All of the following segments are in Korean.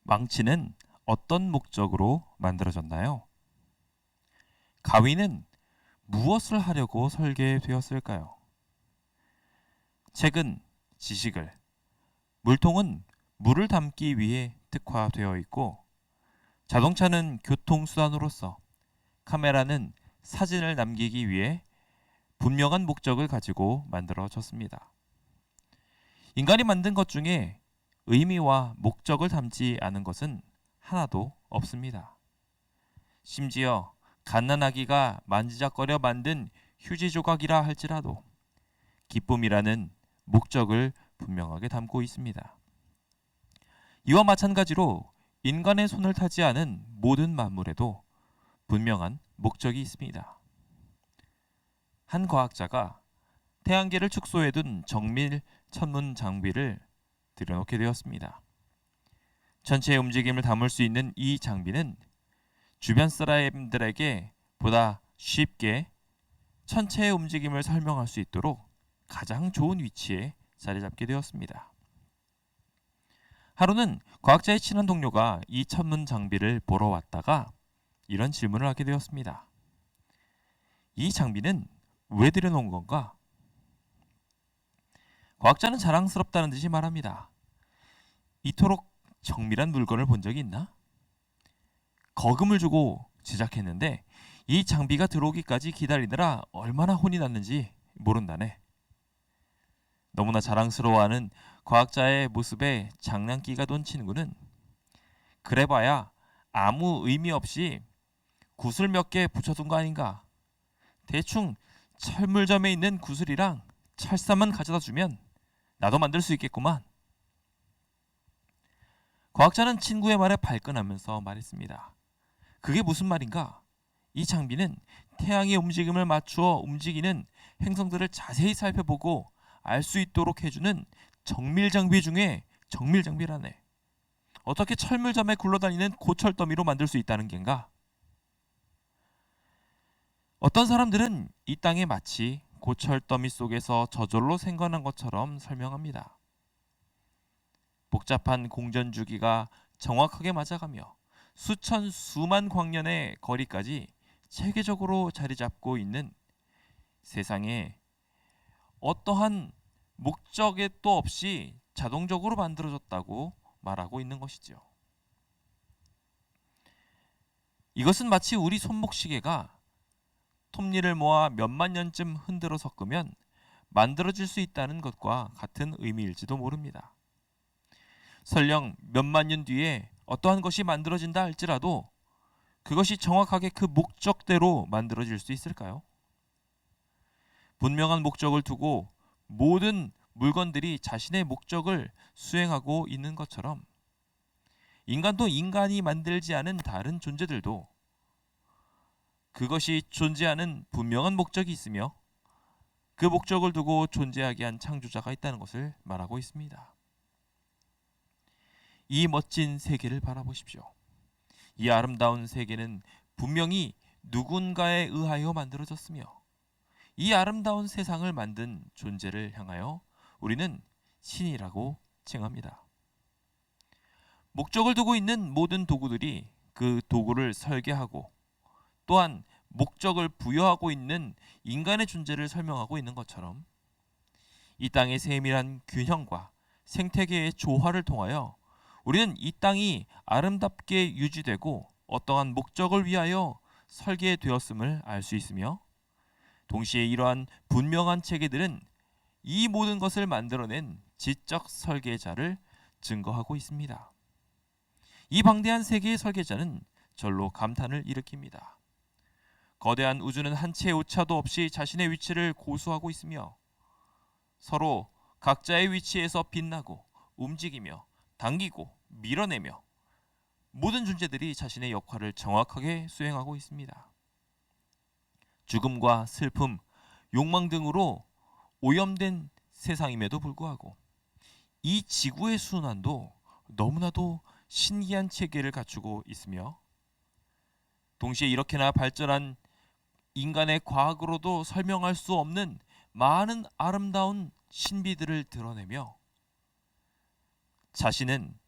망치는 어떤 목적으로 만들어졌나요? 가위는 무엇을 하려고 설계되었을까요? 책은 지식을, 물통은 물을 담기 위해 특화되어 있고, 자동차는 교통수단으로서, 카메라는 사진을 남기기 위해 분명한 목적을 가지고 만들어졌습니다. 인간이 만든 것 중에 의미와 목적을 담지 않은 것은 하나도 없습니다. 심지어 갓난아기가 만지작거려 만든 휴지 조각이라 할지라도 기쁨이라는 목적을 분명하게 담고 있습니다. 이와 마찬가지로 인간의 손을 타지 않은 모든 만물에도 분명한 목적이 있습니다. 한 과학자가 태양계를 축소해둔 정밀 천문 장비를 들여놓게 되었습니다. 전체의 움직임을 담을 수 있는 이 장비는 주변 사람들에게 보다 쉽게 천체의 움직임을 설명할 수 있도록 가장 좋은 위치에 자리 잡게 되었습니다. 하루는 과학자의 친한 동료가 이 천문 장비를 보러 왔다가 이런 질문을 하게 되었습니다. 이 장비는 왜 들여놓은 건가? 과학자는 자랑스럽다는 듯이 말합니다. 이토록 정밀한 물건을 본 적이 있나? 거금을 주고 제작했는데 이 장비가 들어오기까지 기다리느라 얼마나 혼이 났는지 모른다네. 너무나 자랑스러워하는 과학자의 모습에 장난기가 돈 친구는 그래봐야 아무 의미 없이 구슬 몇 개 붙여둔 거 아닌가? 대충 철물점에 있는 구슬이랑 철사만 가져다 주면 나도 만들 수 있겠구만. 과학자는 친구의 말에 발끈하면서 말했습니다. 그게 무슨 말인가? 이 장비는 태양의 움직임을 맞추어 움직이는 행성들을 자세히 살펴보고 알 수 있도록 해주는 정밀 장비 중에 정밀 장비라네. 어떻게 철물점에 굴러다니는 고철더미로 만들 수 있다는 겐가? 어떤 사람들은 이 땅에 마치 고철더미 속에서 저절로 생겨난 것처럼 설명합니다. 복잡한 공전 주기가 정확하게 맞아가며 수천 수만 광년의 거리까지 체계적으로 자리 잡고 있는 세상에 어떠한 목적에 또 없이 자동적으로 만들어졌다고 말하고 있는 것이죠. 이것은 마치 우리 손목시계가 톱니를 모아 몇만 년쯤 흔들어 섞으면 만들어질 수 있다는 것과 같은 의미일지도 모릅니다. 설령 몇만 년 뒤에 어떠한 것이 만들어진다 할지라도 그것이 정확하게 그 목적대로 만들어질 수 있을까요? 분명한 목적을 두고 모든 물건들이 자신의 목적을 수행하고 있는 것처럼 인간도 인간이 만들지 않은 다른 존재들도 그것이 존재하는 분명한 목적이 있으며 그 목적을 두고 존재하게 한 창조자가 있다는 것을 말하고 있습니다. 이 멋진 세계를 바라보십시오. 이 아름다운 세계는 분명히 누군가에 의하여 만들어졌으며 이 아름다운 세상을 만든 존재를 향하여 우리는 신이라고 칭합니다. 목적을 두고 있는 모든 도구들이 그 도구를 설계하고 또한 목적을 부여하고 있는 인간의 존재를 설명하고 있는 것처럼 이 땅의 세밀한 균형과 생태계의 조화를 통하여 우리는 이 땅이 아름답게 유지되고 어떠한 목적을 위하여 설계되었음을 알 수 있으며 동시에 이러한 분명한 체계들은 이 모든 것을 만들어낸 지적 설계자를 증거하고 있습니다. 이 방대한 세계의 설계자는 절로 감탄을 일으킵니다. 거대한 우주는 한 채의 오차도 없이 자신의 위치를 고수하고 있으며 서로 각자의 위치에서 빛나고 움직이며 당기고 밀어내며 모든 존재들이 자신의 역할을 정확하게 수행하고 있습니다. 죽음과 슬픔, 욕망 등으로 오염된 세상임에도 불구하고 이 지구의 순환도 너무나도 신기한 체계를 갖추고 있으며 동시에 이렇게나 발전한 인간의 과학으로도 설명할 수 없는 많은 아름다운 신비들을 드러내며 자신은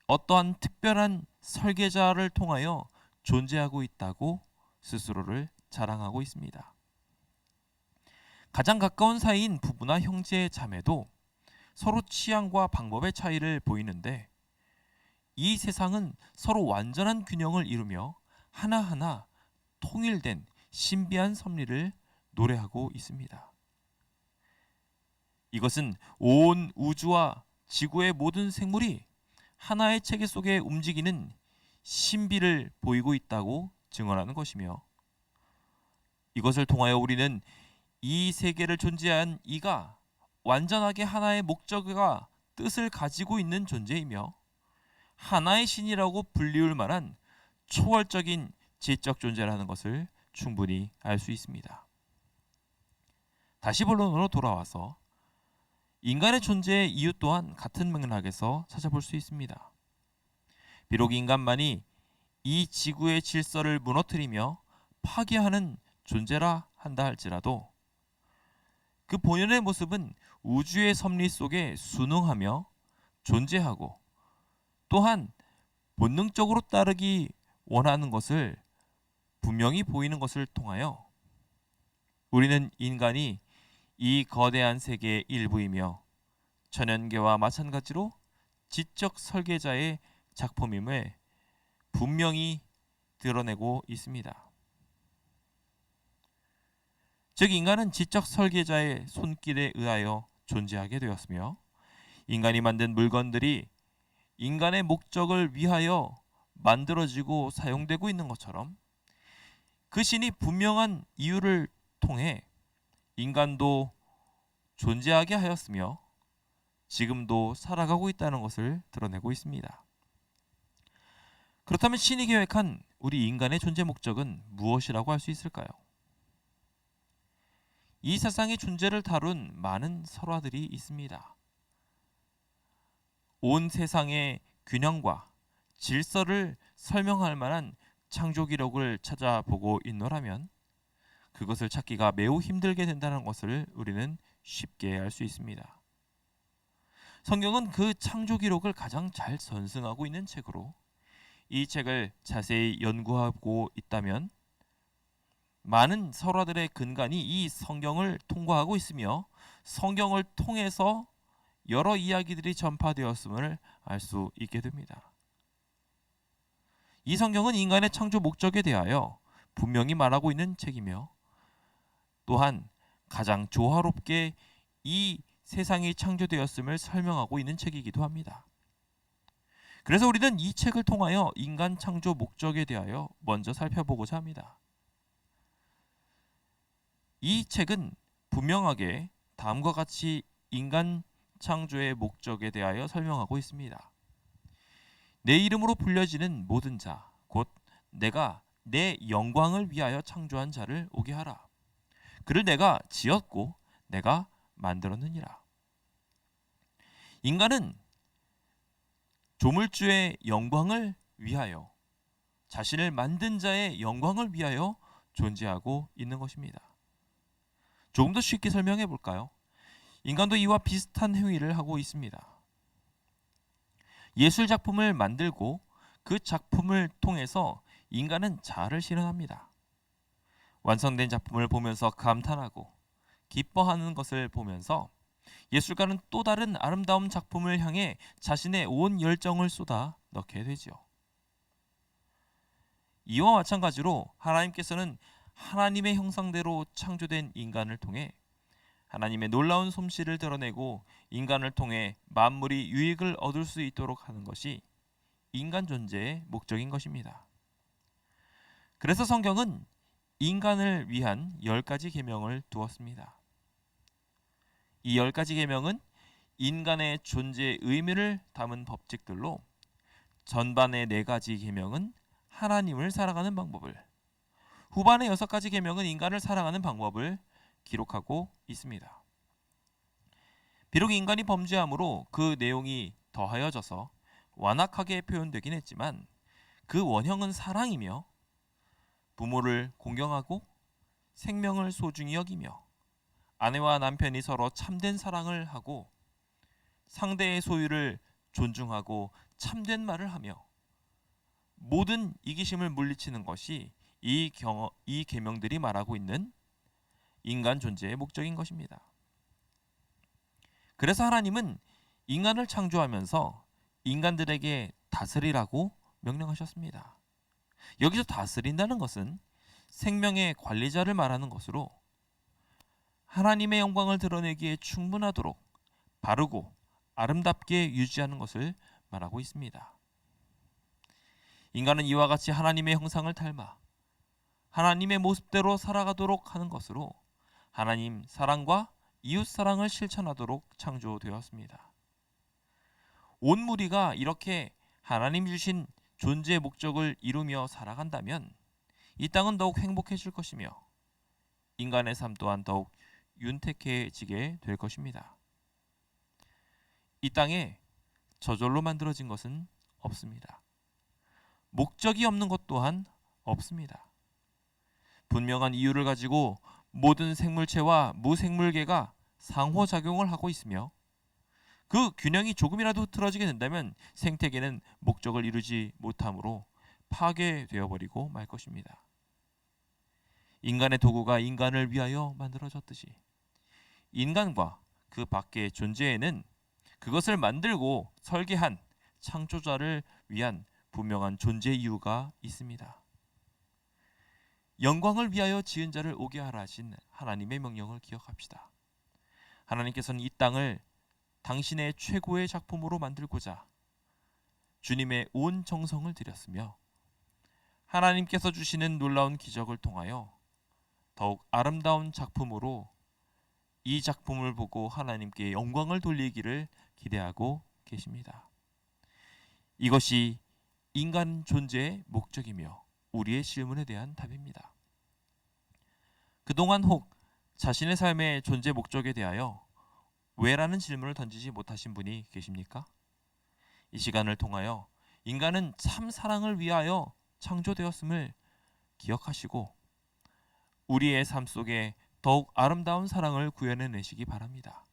어떠한 특별한 설계자를 통하여 존재하고 있다고 스스로를 자랑하고 있습니다. 가장 가까운 사이인 부부나 형제 자매도 서로 취향과 방법의 차이를 보이는데 이 세상은 서로 완전한 균형을 이루며 하나하나 통일된 신비한 섭리를 노래하고 있습니다. 이것은 온 우주와 지구의 모든 생물이 하나의 체계 속에 움직이는 신비를 보이고 있다고 증언하는 것이며 이것을 통하여 우리는 이 세계를 존재한 이가 완전하게 하나의 목적과 뜻을 가지고 있는 존재이며 하나의 신이라고 불리울 만한 초월적인 지적 존재라는 것을 충분히 알 수 있습니다. 다시 본론으로 돌아와서 인간의 존재의 이유 또한 같은 맥락에서 찾아볼 수 있습니다. 비록 인간만이 이 지구의 질서를 무너뜨리며 파괴하는 존재라 한다 할지라도 그 본연의 모습은 우주의 섭리 속에 순응하며 존재하고 또한 본능적으로 따르기 원하는 것을 분명히 보이는 것을 통하여 우리는 인간이 이 거대한 세계의 일부이며 천연계와 마찬가지로 지적 설계자의 작품임을 분명히 드러내고 있습니다. 즉 인간은 지적 설계자의 손길에 의하여 존재하게 되었으며 인간이 만든 물건들이 인간의 목적을 위하여 만들어지고 사용되고 있는 것처럼 그 신이 분명한 이유를 통해 인간도 존재하게 하였으며 지금도 살아가고 있다는 것을 드러내고 있습니다. 그렇다면 신이 계획한 우리 인간의 존재 목적은 무엇이라고 할 수 있을까요? 이 세상의 존재를 다룬 많은 설화들이 있습니다. 온 세상의 균형과 질서를 설명할 만한 창조 기록을 찾아보고 있노라면 그것을 찾기가 매우 힘들게 된다는 것을 우리는 쉽게 알 수 있습니다. 성경은 그 창조 기록을 가장 잘 전승하고 있는 책으로 이 책을 자세히 연구하고 있다면 많은 설화들의 근간이 이 성경을 통과하고 있으며 성경을 통해서 여러 이야기들이 전파되었음을 알 수 있게 됩니다. 이 성경은 인간의 창조 목적에 대하여 분명히 말하고 있는 책이며 또한 가장 조화롭게 이 세상이 창조되었음을 설명하고 있는 책이기도 합니다. 그래서 우리는 이 책을 통하여 인간 창조 목적에 대하여 먼저 살펴보고자 합니다. 이 책은 분명하게 다음과 같이 인간 창조의 목적에 대하여 설명하고 있습니다. 내 이름으로 불려지는 모든 자, 곧 내가 내 영광을 위하여 창조한 자를 오게 하라. 그를 내가 지었고 내가 만들었느니라. 인간은 조물주의 영광을 위하여 자신을 만든 자의 영광을 위하여 존재하고 있는 것입니다. 조금 더 쉽게 설명해 볼까요? 인간도 이와 비슷한 행위를 하고 있습니다. 예술 작품을 만들고 그 작품을 통해서 인간은 자아를 실현합니다. 완성된 작품을 보면서 감탄하고 기뻐하는 것을 보면서 예술가는 또 다른 아름다운 작품을 향해 자신의 온 열정을 쏟아 넣게 되죠. 이와 마찬가지로 하나님께서는 하나님의 형상대로 창조된 인간을 통해 하나님의 놀라운 솜씨를 드러내고 인간을 통해 만물이 유익을 얻을 수 있도록 하는 것이 인간 존재의 목적인 것입니다. 그래서 성경은 인간을 위한 10가지 계명을 두었습니다. 이 10가지 계명은 인간의 존재의 의미를 담은 법칙들로 전반의 4가지 계명은 하나님을 사랑하는 방법을, 후반의 6가지 계명은 인간을 사랑하는 방법을 기록하고 있습니다. 비록 인간이 범죄함으로 그 내용이 더하여져서 완악하게 표현되긴 했지만 그 원형은 사랑이며 부모를 공경하고 생명을 소중히 여기며 아내와 남편이 서로 참된 사랑을 하고 상대의 소유를 존중하고 참된 말을 하며 모든 이기심을 물리치는 것이 이 계명들이 말하고 있는 인간 존재의 목적인 것입니다. 그래서 하나님은 인간을 창조하면서 인간들에게 다스리라고 명령하셨습니다. 여기서 다스린다는 것은 생명의 관리자를 말하는 것으로 하나님의 영광을 드러내기에 충분하도록 바르고 아름답게 유지하는 것을 말하고 있습니다. 인간은 이와 같이 하나님의 형상을 닮아 하나님의 모습대로 살아가도록 하는 것으로 하나님 사랑과 이웃 사랑을 실천하도록 창조되었습니다. 온 무리가 이렇게 하나님 주신 존재의 목적을 이루며 살아간다면 이 땅은 더욱 행복해질 것이며 인간의 삶 또한 더욱 윤택해지게 될 것입니다. 이 땅에 저절로 만들어진 것은 없습니다. 목적이 없는 것 또한 없습니다. 분명한 이유를 가지고 모든 생물체와 무생물계가 상호작용을 하고 있으며 그 균형이 조금이라도 틀어지게 된다면 생태계는 목적을 이루지 못함으로 파괴되어 버리고 말 것입니다. 인간의 도구가 인간을 위하여 만들어졌듯이 인간과 그 밖의 존재에는 그것을 만들고 설계한 창조자를 위한 분명한 존재 이유가 있습니다. 영광을 위하여 지은 자를 오게 하라 하신 하나님의 명령을 기억합시다. 하나님께서는 이 땅을 당신의 최고의 작품으로 만들고자 주님의 온 정성을 들였으며 하나님께서 주시는 놀라운 기적을 통하여 더욱 아름다운 작품으로 이 작품을 보고 하나님께 영광을 돌리기를 기대하고 계십니다. 이것이 인간 존재의 목적이며 우리의 질문에 대한 답입니다. 그동안 혹 자신의 삶의 존재 목적에 대하여 왜라는 질문을 던지지 못하신 분이 계십니까? 이 시간을 통하여 인간은 참 사랑을 위하여 창조되었음을 기억하시고 우리의 삶 속에 더욱 아름다운 사랑을 구현해내시기 바랍니다.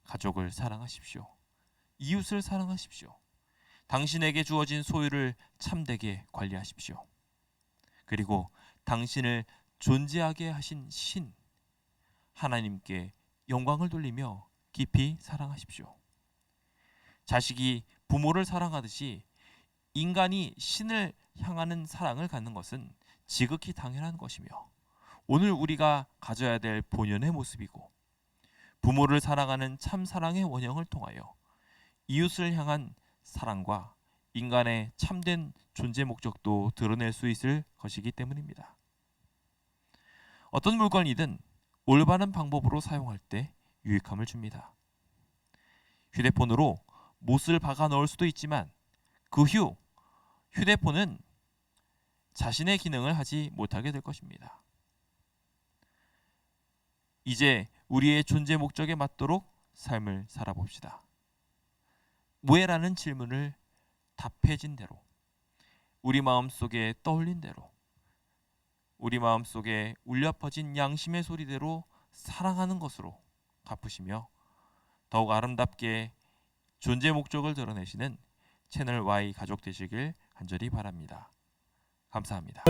가족을 사랑하십시오. 이웃을 사랑하십시오. 당신에게 주어진 소유를 참되게 관리하십시오. 그리고 당신을 존재하게 하신 신 하나님께 영광을 돌리며 깊이 사랑하십시오. 자식이 부모를 사랑하듯이 인간이 신을 향하는 사랑을 갖는 것은 지극히 당연한 것이며 오늘 우리가 가져야 될 본연의 모습이고 부모를 사랑하는 참 사랑의 원형을 통하여 이웃을 향한 사랑과 인간의 참된 존재 목적도 드러낼 수 있을 것이기 때문입니다. 어떤 물건이든 올바른 방법으로 사용할 때 유익함을 줍니다. 휴대폰으로 못을 박아 넣을 수도 있지만 그 후 휴대폰은 자신의 기능을 하지 못하게 될 것입니다. 이제 우리의 존재 목적에 맞도록 삶을 살아봅시다. 왜라는 질문을 답해진 대로 우리 마음속에 떠올린 대로 우리 마음속에 울려 퍼진 양심의 소리대로 사랑하는 것으로 갚으시며 더욱 아름답게 존재 목적을 드러내시는 채널 Y 가족 되시길 간절히 바랍니다. 감사합니다.